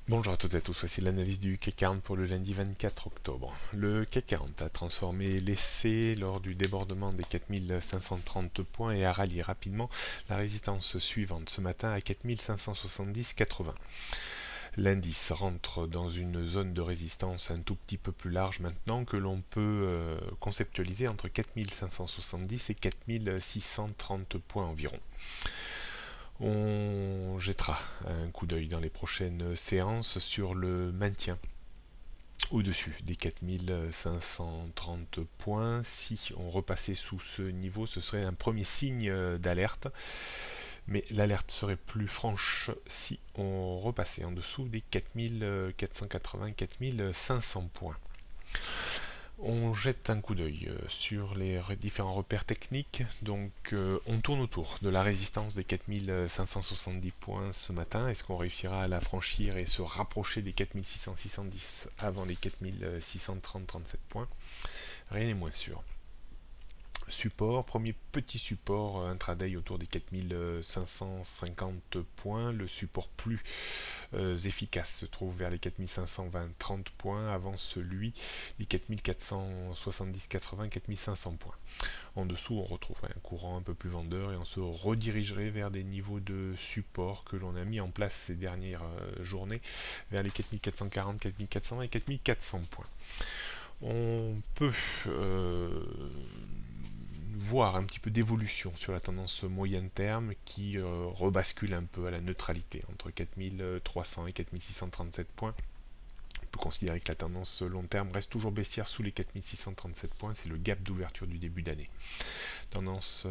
Bonjour à toutes et à tous, voici l'analyse du CAC 40 pour le lundi 24 octobre. Le CAC 40 a transformé l'essai lors du débordement des 4530 points et a rallié rapidement la résistance suivante ce matin à 4570,80. L'indice rentre dans une zone de résistance un tout petit peu plus large maintenant que l'on peut conceptualiser entre 4570 et 4630 points environ. On jettera un coup d'œil dans les prochaines séances sur le maintien au-dessus des 4530 points. Si on repassait sous ce niveau, ce serait un premier signe d'alerte. Mais l'alerte serait plus franche si on repassait en dessous des 4480-4500 points. On jette un coup d'œil sur les différents repères techniques. Donc on tourne autour de la résistance des 4570 points ce matin. Est-ce qu'on réussira à la franchir et se rapprocher des 4600-610 avant les 4630-37 points? Rien n'est moins sûr. Support, premier petit support intraday autour des 4550 points. Le support plus efficace se trouve vers les 4520-30 points avant celui des 4470-80-4500 points. En dessous, on retrouve un courant un peu plus vendeur et on se redirigerait vers des niveaux de support que l'on a mis en place ces dernières journées, vers les 4440, 4420 et 4400 points. On peut voir un petit peu d'évolution sur la tendance moyen terme qui rebascule un peu à la neutralité entre 4300 et 4637 points. On peut considérer que la tendance long terme reste toujours baissière sous les 4637 points, c'est le gap d'ouverture du début d'année. Tendance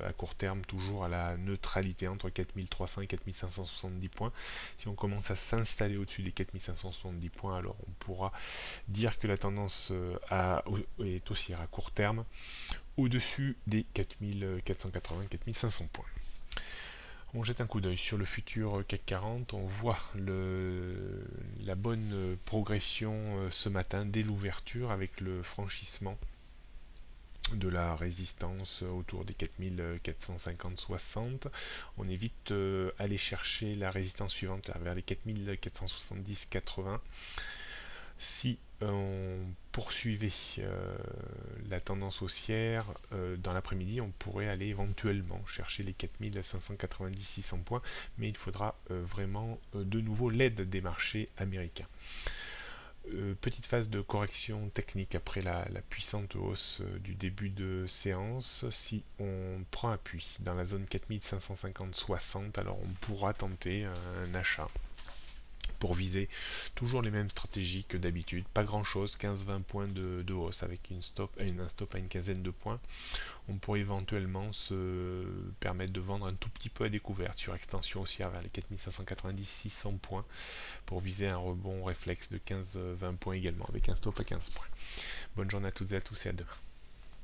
à court terme toujours à la neutralité entre 4300 et 4570 points. Si on commence à s'installer au-dessus des 4570 points, alors on pourra dire que la tendance est haussière à court terme au-dessus des 4480-4500 points. On jette un coup d'œil sur le futur CAC 40, on voit la bonne progression ce matin dès l'ouverture avec le franchissement de la résistance autour des 4450-60. On évite aller chercher la résistance suivante vers les 4470-80. Si on poursuivait la tendance haussière dans l'après-midi, on pourrait aller éventuellement chercher les 4590-600 points, mais il faudra vraiment de nouveau l'aide des marchés américains. Petite phase de correction technique après la puissante hausse du début de séance. Si on prend appui dans la zone 4550-60, alors on pourra tenter un achat pour viser toujours les mêmes stratégies que d'habitude, pas grand chose, 15-20 points de hausse avec un stop à une quinzaine de points. On pourrait éventuellement se permettre de vendre un tout petit peu à découvert sur extension haussière vers les 4590-600 points pour viser un rebond réflexe de 15-20 points également avec un stop à 15 points. Bonne journée à toutes et à tous et à demain.